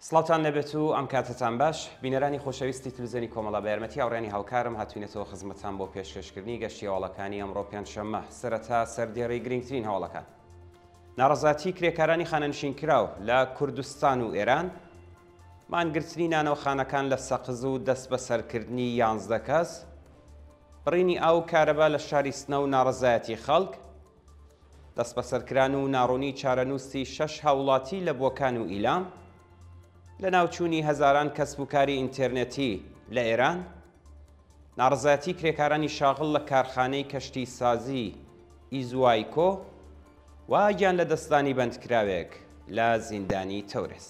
سڵاوتان لەبێت و ئەم کاتتان باش بینەرانی خۆشەویستی تلویزیۆنی کۆمەڵە بە یارمەتی هاوڕێنی هاوکارم هاتوینێتەوە خزمەتتان بۆ پێشکەشکردنی گەشتی هەواڵەکانی ئەمڕۆ پێنجشەممە سەرەتا سەردێڕی گرنگترین هەواڵەکان. ناڕەزاتی کرێکارانی خانەنشینکراو لە کوردستان و ئێران، مانگرتنی نانەوەخانەکان لە سەقز و دەست بە سەرکردنی 11 کەس، بڕینی ئاو کارەبا لە شاری سنە و ناڕەزایەتی خەڵک، دەست بە سەرکران و ناڕوونی چارەنووسی 6 هاوڵاتی لە بۆکان و ئیلام، لە ناوچوونی هەزاران کەسب و کاری ئینتەرنێتی لە ئێران، ناڕەزایەتی کرێکارانی شاغڵ لە کارخانەی کەشتی سازی ئیزوایکۆ و گیان لە دەستدانی بەندکراوێک لە زیندانی تەورێز.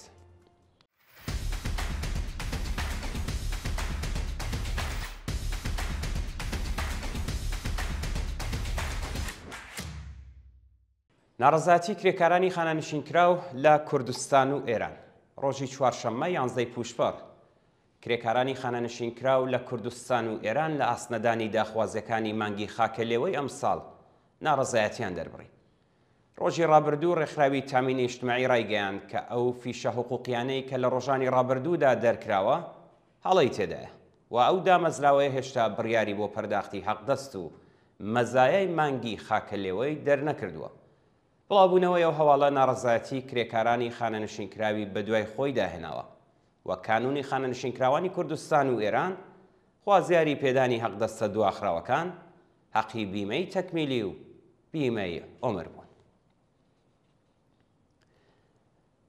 ناڕەزایەتی کرێکارانی خانەنشینکراو لە کوردستان و ئێران. ڕۆژی چوارشەممە 11 پوشپەر کرێکارانی خانەنشینکراو لە کوردستان و ئێران لە ئاسنەدانی داخوازیەکانی مانگی خاکەلێوەی ئەمساڵ ناڕەزایەتیان دەربڕی. ڕۆژی ڕابردوو ڕێکخراوی تامینی ئیجتیماعی ڕایگەیاند کە ئەو فیشە حقوقیانەی کە لە ڕۆژانی ڕابردوودا دەرکراوە هەڵەی تێدایە و ئەو دامەزراوەیە هێشتا بڕیاری بۆ پەرداختی حەقدەست و مەزایای مانگی خاکەلێوەی دەرنەکردووە. بڵاوبوونەوەی ئەو هەواڵە ناڕەزایەتی کرێکارانی خانەنشینکراوی بەدوای خۆی داهێناوە و کانونی خانەنشینکراوانی کوردستان و ئێران خوازیاری پێدانی حەقدەستە دواخراوەکان، حەقی بیمەی تەکمیلی و بیمەی عومر بوون.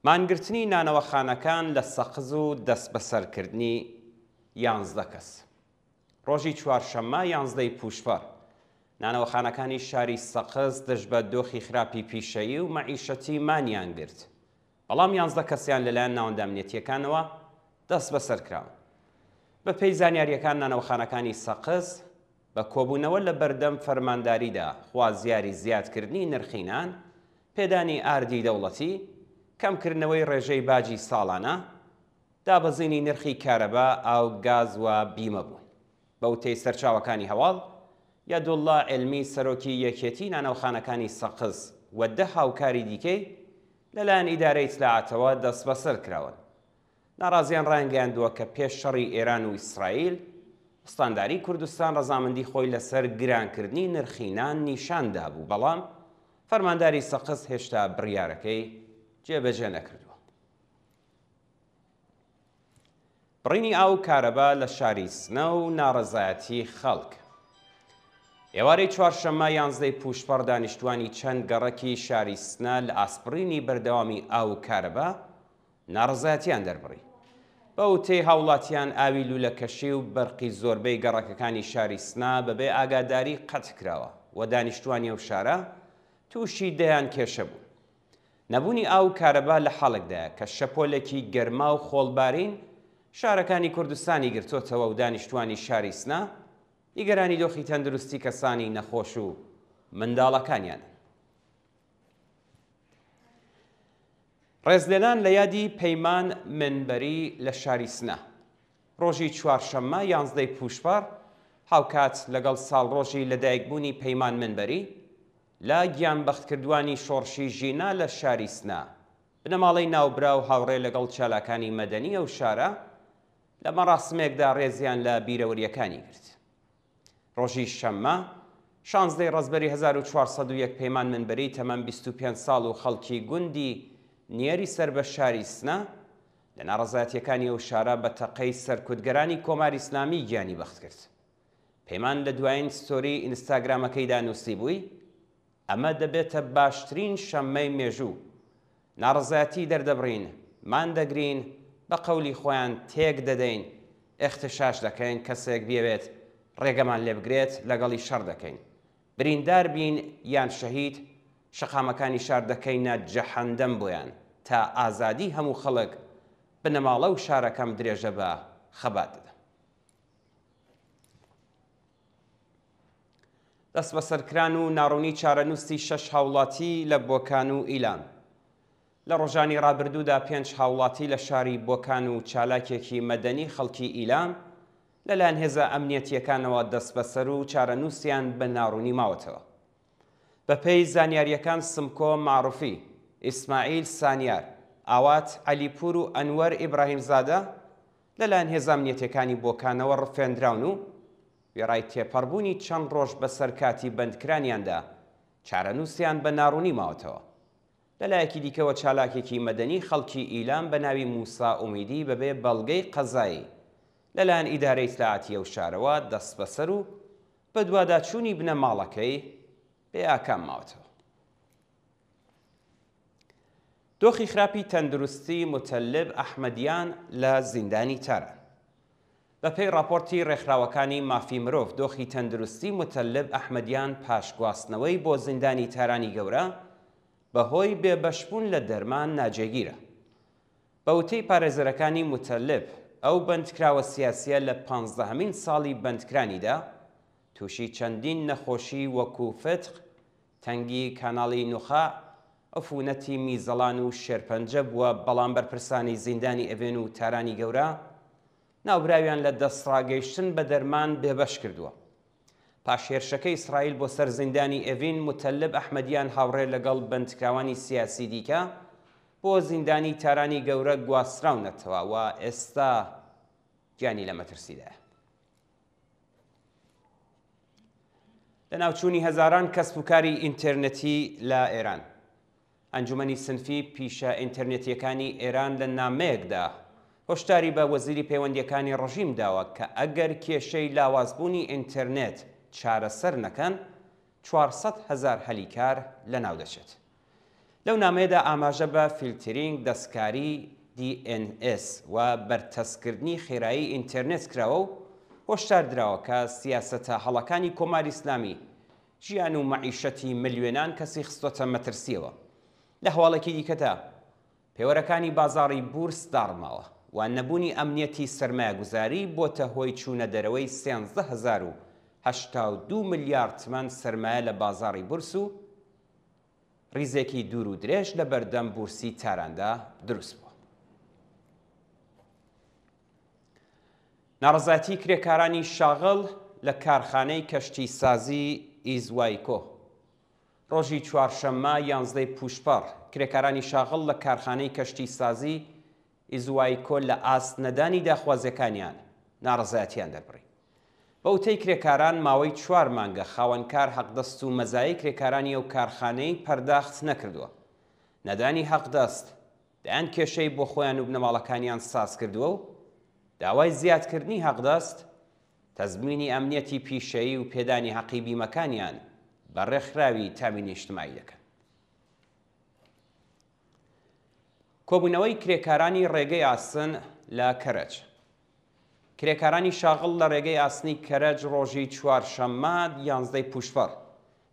مانگرتنی نانەوەخانەکان لە سەقز و دەست بەسەرکردنی 11 کەس. ڕۆژی چوارشەممە 11 پوشپەر نانەوەخانەکانی شاری سەقز دژ بە دۆخی خراپی پیشەیی و مەعیشەتی مانیان گرت، بەڵام 11 کەسیان لەلایەن ناوەندە ئەمنیەتیەکانەوە دەست بەسەرکراون. بە پێی زانیاریەکان نانەوەخانەکانی سەقز بە کۆبوونەوە لە بەردەم فەرمانداریدا خوازیاری زیادکردنی نرخینان، پێدانی ئاردی دەوڵەتی، کەمکردنەوەی ڕێژەی باجی ساڵانە، دابەزینی نرخی کارەبا، ئاو، گاز و بیمە بوون. بە وتەی سەرچاوەکانی هەواڵ، یادوڵڵا عیلمی سەرۆکی یەکێتی نانەوەخانەکانی سەقز و 10 هاوکاری دیکەی لەلایەن ئیدارەی ئیتلاعاتەوە دەست بەسەر کراون. ناڕازیان ڕایانگەیاندووە کە پێش شەڕی ئێران و ئیسرائیل ستانداری کوردستان ڕەزامەندی خۆی لەسەر گرانکردنی نرخینان نیشاندا بوو، بەڵام فەرمانداری سەقز هێشتا بڕیارەکەی جێبەجێ نەکردووە. بڕینی ئاو کارەبا لە شاری سنە و ناڕەزایەتی خەڵک. ئێوارەی چوارشەممە 11 پوشپەر دانیشتوانی چەند گەڕەکی شاری سنە لە ئاسپڕینی بەردەوامی ئاو کارەبا ناڕەزایەتیان دەربڕی. بە وتەی هاوڵاتیان ئاوی لولەکەشی و بەرقی زۆربەی گەڕەکەکانی شاری سنە بەبێ ئاگاداری قەت کراوە و دانیشتوانی ئەو شارە تووشی دەیان کێشە بوو. نەبوونی ئاو کارەبا لە حاڵکدایە کە شەپۆلێکی گەرما و خۆڵبارین شارەکانی کوردستانی گرتوتەوە و دانیشتوانی شاری سنە نیگەرانی دۆخی تەندروستی کەسانی نەخۆش و منداڵەکانیان. ڕێزلێنان لە یادی پەیمان منبەری لە شاری سنە. ڕۆژی چوارشەممە 11 پوشپەر هاوکات لەگەڵ ساڵڕۆژی لەدایکبوونی پەیمان منبەری لە گیانبەختکردوانی شۆڕشی ژینا لە شاری سنە بنەماڵەی ناوبرا و هاوڕێ لەگەڵ چالاکانی مەدەنی ئەو شارە لە مەراسمێکدا ڕێزیان لە بیرەوەریەکانی گرت. ڕۆژی شەممە 16 ڕەزبەری 1401 پەیمان منبەری تەمەن 25 ساڵ و خەڵکی گوندی نیەری سەر بە شاری سنە لە ناڕەزایەتیەکانی ئەو شارە بە تەقەی سەرکوتگەرانی کۆماری ئیسلامی گیانی بەخت کرد. پەیمان لە دوایین ستۆری ئینستاگرامەکەیدا نووسی بووی: ئەمە دەبێتە باشترین شەممەی مێژوو، ناڕەزایەتی دەردەبڕین، مان دەگرین، بە قەولی خۆیان تێک دەدەین، ئێختشاش دەکەین، کەسێک بێوێت ڕێگەمان لێ بگرێت لەگەڵی شەڕ دەکەین، بریندار بین یان شەهید، شەقامەکانی شار دەکەینە جەحەندەم بۆیان تا ئازادی هەموو خەڵک بنەماڵە و شارەکەم درێژە بە خەبات دەدا. دەست بەسەرکران و ناڕوونی چارەنووسی 6 هاوڵاتی لە بۆکان و ئیلام. لە ڕۆژانی ڕابردوودا 5 هاوڵاتی لە شاری بۆکان و چالاکێکی مەدەنی خەڵکی ئیلام لەلایەن هێزە ئەمنیەتیەکانەوە دەست بەسەر و چارەنووسیان بە ناڕوونی ماوەتەوە. بە پێی زانیاریەکان سمکۆ معروفی، ئیسماعیل سانیار، ئاوات عەلیپور و ئەنوەر ئیبراهیمزادە لەلایەن هێزە ئەمنیەتیەکانی بۆکانەوە ڕفێنراون و وێڕای تێپەڕبوونی چەند ڕۆژ بەسەر کاتی بەندکرانیاندا چارەنووسیان بە ناڕوونی ماوەتەوە. لەلایەکی دیکەوە چالاکێکی مەدەنی خەڵکی ئیلام بە ناوی موسا ئومیدی بەبێ بەڵگەی قەزایی لەلایەن ئیدارەی ئیتلاعاتی ئەو شارەوە دەست بەسەر و بە دوواداچوونی بنە ماڵەکەی بێ ئاکام ماوەتەوە. دۆخی خراپی تەندروستی متەلب ئەحمەدیان لە زیندانی تاران. بەپێی راپۆرتی ڕێکخراوەکانی مافی مرۆڤ دۆخی تەندروستی متەلب ئەحمەدیان پاشگواستنەوەی بۆ زیندانی تارانی گەورە بەهۆی بێبەشبوون لە دەرمان ناجێگیرە. بە وتەی پارێزەرەکانی متەلب ئەو بەندکراوە سیاسیە لە 15هەمین ساڵی بەندکرانیدا تووشی چەندین نەخۆشی وەکو فتق، تەنگی کاناڵی نوخاع، عفونەتی میزەڵان و شێرپەنجە بووە، بەڵام بەرپرسانی زیندانی ئەڤێن و تارانی گەورە ناوبراویان لە دەستڕاگەیشتن بە دەرمان بێبەش کردووە. پاشهێرشەکەی ئیسرائیل بۆ سەر زیندانی ئەڤین متەلب ئەحمەدیان هاوڕێ لەگەڵ بەندکراوانی سیاسی دیکە بۆ زیندانی تارانی گەورە گواستراونەتەوە و ئێستا گیانی لە مەترسیدایە. لە ناوچوونی هەزاران کەسب و کاری ئینتەرنێتی لە ئێران، ئەنجومەنی سنفی پیشە ئینتەرنێتیەکانی ئێران لە نامەیەکدا هۆشداری بە وەزیری پەیوەندیەکانی ڕژیم داوە کە ئەگەر کێشەی لاوازبوونی ئینتەرنێت چارەسەر نەکەن 400,000 هەلیکار لەناو دەچێت. لەو نامەیەدا ئاماژە بە فیلترینگ، دەستکاری DNS و بەرتەسکردنی خێرایی ئینتەرنێت کراوە و هۆشدار دراوە کە سیاسەتە هەڵەکانی کۆماری ئیسلامی ژیان و مەعیشەتی ملیۆنان کەسی خستۆتە مەترسیەوە. لە هەواڵێکی دیکەدا پێوەرەکانی بازاڕی بورس داڕماوە و نەبوونی ئەمنیەتی سەرمایەگوزاری بۆتە هۆی چوونە دەرەوەی 13,082 ملیارد تمەن سەرمایە لە بازاڕی بورس و ریزێکی دوور و درێژ لە بەردەم بورسی تاراندا دروست بووە. ناڕەزایەتی کرێکارانی شاغڵ لە کارخانەی کەشتی سازی ئیزوایکۆ. ڕۆژی چوارشەممە 11 پوشپەڕ کرێکارانی شاغڵ لە کارخانەی کەشتی سازی ئیزوایکۆ لە ئاست نەدانی داخوازیەکانیان ناڕەزایەتیان دەربڕی. بە وتەی کرێکاران ماوەی 4 مانگە خاوەنکار حەقدەست و مەزایای کرێکارانی ئەو کارخانەی پەرداخت نەکردووە. نەدانی حەقدەست دەیان کێشەی بۆ خۆیان و بنەماڵەکانیان ساز کردووە و داوای زیادکردنی حەقدەست تەزمینی ئەمنیەتی پیشەیی و پێدانی حەقی بیمەکانیان بە ڕێکخراوی تامینی نیشتیمایی دەکەن. کۆبوونەوەی کرێکارانی ڕێگەی ئاسن لە کەرەج. کرێکارانی شاغڵ لە ڕێگەی ئاسنی کەرەج ڕۆژی چوارشەممە 11 پوشپەڕ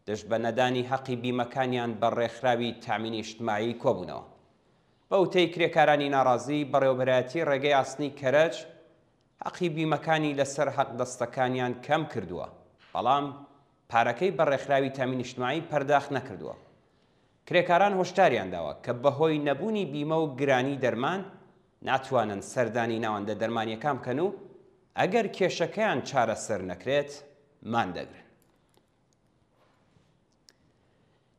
دەشت بە نەدانی حەقی بیمەکانیان بە ڕێکخراوی تامینی نیشتیمایی کۆبوونەوە. بە وتەی کرێکارانی ناڕازی بەڕێوەبەرایەتی ڕێگەی ئاسنی کەرەج حەقی بیمەکانی لەسەر حەقدەستەکانیان کەم کردووە، بەڵام پارەکەی بە ڕێکخراوی تامینی نیشتیمایی پەرداخت نەکردووە. کرێکاران هۆشداریان داوە کە بەهۆی نەبوونی بیمە و گرانی دەرمان ناتوانن سەردانی ناوەندە دەرمانیەکان بکەن و ئەگەر کێشەکەیان چارەسەر نەکرێت مان دەگرن.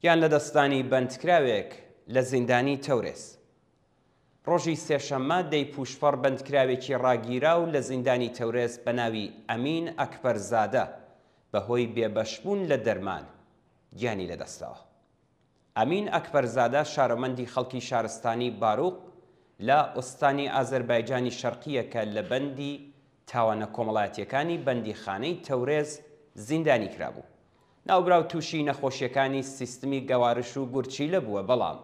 یان لە دەستانی بەندکراوێک لە زیندانی تەورێز. ڕۆژی سێشەممە 10 پوشپەڕ بەندکراوێکی ڕاگیرا و لە زیندانی تەورێز بە ناوی ئەمین ئەکبەرزادە بەهۆی بێبەشبوون لە دەرمان گیانی لەدەستەوە. ئەمین ئەکبەرزادە شارەمەندی خەڵکی شارستانی باروق لە ئوستانی ئازەربایجانی شەرقیە کە لە بەندی تاوانە کۆمەڵایەتیەکانی بەندیخانەی تەورێز زیندانی کرابوو. ناوبراو تووشی نەخۆشیەکانی سیستمی گەوارش و گورچیلە بووە، بەڵام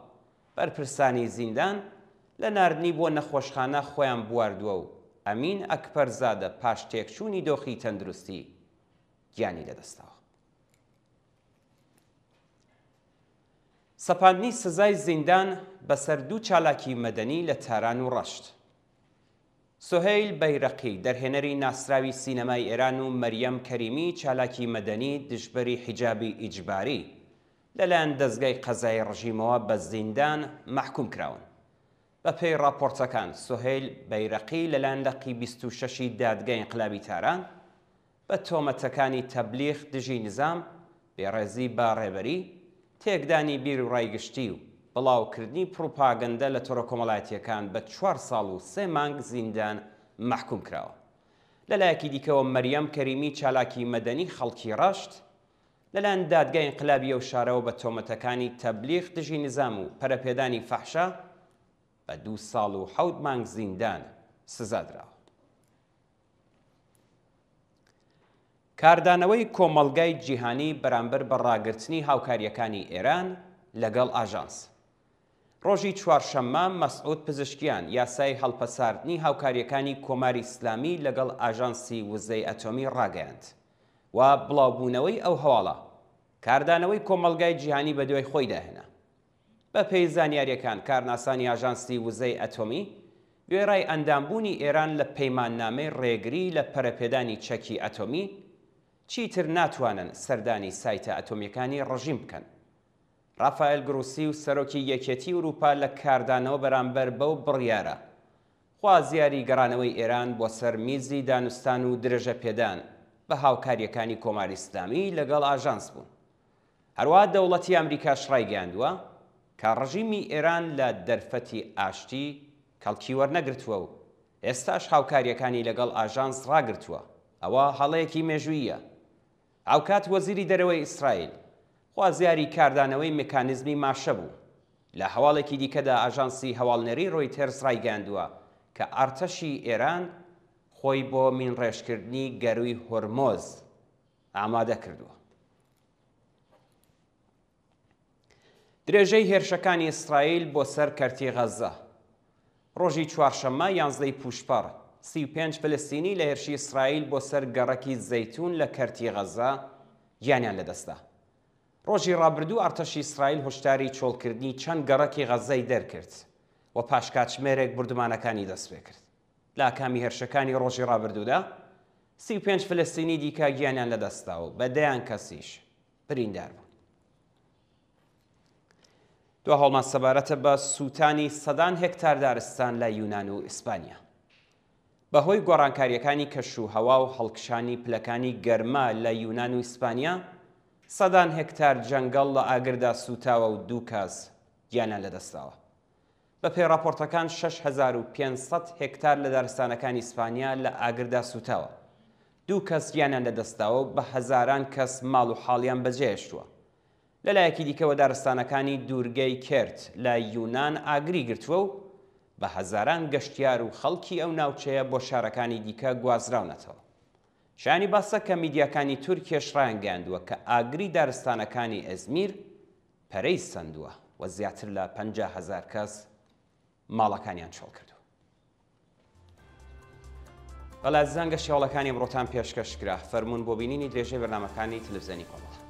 بەرپرسانی زیندان لە ناردنی بۆ نەخۆشخانە خۆیان بواردووە و ئەمین ئەکبەرزادە پاش تێکچوونی دۆخی تەندروستی گیانی لەدەستەوە. سەپاندنی سزای زیندان بەسەر 2 چالاکی مەدەنی لە تاران و ڕەشت. سۆهەیل بەیرەقی دەرهێنەری ناسراوی سینەمای ئێران و مەریەم کەریمی چالاکی مەدەنی دژبەری حیجابی ئیجباری لەلایەن دەستگای قەزای ڕژیمەوە بە زیندان مەحکوم کراون. بەپێی راپۆرتەکان سۆهەیل بەیرەقی لەلایەن لەقی 26 دادگای ئینقلابی تاران بە تۆمەتەکانی تەبلیغ دژی نزام، بێڕێزی با ڕێبەری، تێکدانی بیر و ڕایگشتی و بڵاوکردنی پروپاگەندە لە تۆڕە کۆمەڵایەتیەکان بە 4 ساڵ و 3 مانگ زیندان محکوم کراوە. لەلایەکی دیکەوە مەریەم کەریمی چالاکی مەدەنی خەڵکی ڕەشت لەلایەن دادگای ئینقلابی ئەو شارەوە بە تۆمەتەکانی تەبلیغ دژی نظام و پەرەپێدانی فەحشا بە 2 ساڵ و 7 مانگ زیندان سزادراوە. کاردانەوەی کۆمەڵگای جیهانی بەرامبەر بە ڕاگررتنی هاوکاریەکانی ئێران لەگەڵ ئاژانس. ڕۆژی چوارشەممە مەسعود پزیشکیان یاسای هەڵپەساردنی هاوکاریەکانی کۆماری ئیسلامی لەگەڵ ئاژانسی وزەی ئەتۆمی ڕاگەیاند و بڵاوبوونەوەی ئەو هەواڵە کاردانەوەی کۆمەڵگای جیهانی بە دوای خۆی داهێنا. بە پێی زانیاریەکان کارناسانی ئاژانسی وزەی ئەتۆمی گوێڕای ئەندامبوونی ئێران لە پەیماننامەی ڕێگری لە پەرەپێدانی چەکی ئەتۆمی چیتر ناتوانن سەردانی سایتە ئەتۆمیەکانی ڕژیم بکەن. ڕافائێل گروسی و سەرۆکی یەکێتی ئوروپا لە کاردانەوە بەرامبەر بەو بڕیارە خوازیاری گەڕانەوەی ئێران بۆ سەر میزی دانوستان و درێژە پێدان بە هاوکاریەکانی کۆماری ئیسلامی لەگەڵ ئاژانس بوون. هەروەها دەوڵەتی ئەمریکاش ڕایگەیاندووە کە ڕژیمی ئێران لە دەرفەتی ئاشتی کەڵکی وەرنەگرتووە و ئێستاش هاوکاریەکانی لەگەڵ ئاژانس ڕاگرتووە. ئەوە هەڵەیەکی مێژوویە. ئاوکات وەزیری دەرەوەی ئیسرائیل خوازیاری کاردانەوەی مێکانیزمی ماشە بوو. لە هەواڵێکی دیکەدا ئاژانسی هەواڵنەری ڕۆیتەرز ڕایگەیاندووە کە ئارتەشی ئێران خۆی بۆ مینڕێژکردنی گەروی هۆرمۆز ئامادە کردووە. درێژەی هێرشەکانی ئیسرائیل بۆ سەر کەرتی غەزە. ڕۆژی چوارشەممە 11 پوشپەڕ 35 فلستینی لە هێرشی ئیسرائیل بۆ سەر گەڕەکی زەیتون لە کەرتی غەزە گیانیان لەدەستا. ڕۆژی ڕابردوو ئارتەشی ئیسرائیل هۆشداری چۆڵکردنی چەند گەڕەکی غەزەی دەرکرد و پاش کاتژمێرێک بردومانەکانی دەست پێ کرد. لە ئاکامی هێرشەکانی ڕۆژی ڕابردوودا 35 فلستینی دیکە گیانیان لەدەستا و بەدەیان کەسیش بریندار بوون. دو هەڵمان سەبارەتە بە سووتانی سەدان هێکتار دارستان لە یونان و ئیسپانیا. بەهۆی گۆڕانکاریەکانی کەشوهەوا و هەڵکشانی پلەکانی گەرما لە یونان و ئیسپانیا سەدان هێکتار جەنگەڵ لە ئاگردا سوتاوە و 2 کەس گیانیان لەدەستاوە. بە پێی راپۆرتەکان 6500 هێکتار لە دارستانەکانی ئیسپانیا لە ئاگردا سوتاوە. 2 کەس گیانیان لەدەستاوە و بە هەزاران کەس ماڵ و حاڵیان بەجێهێشتووە. لەلایەکی دیکەوە دارستانەکانی دوورگەی کێرت لە یونان ئاگری گرتووە و بە هەزاران گەشتیار و خەڵکی ئەو ناوچەیە بۆ شارەکانی دیکە گوازراونەتەوە. شایانی باسە کە میدیاکانی تورکیەش ڕایانگەیاندووە کە ئاگری دارستانەکانی ئەزمیر پەرەی سەندووە و زیاتر لە 50,000 کەس ماڵەکانیان چۆڵ کردووە. بەڵا زانگە شێوەڵەکانی ئەمڕۆتان پێشکەشکرا. فەرموون بۆ بینینی درێژەی بەرنامەکانی تەلەڤیزیۆنی کۆمەڵ.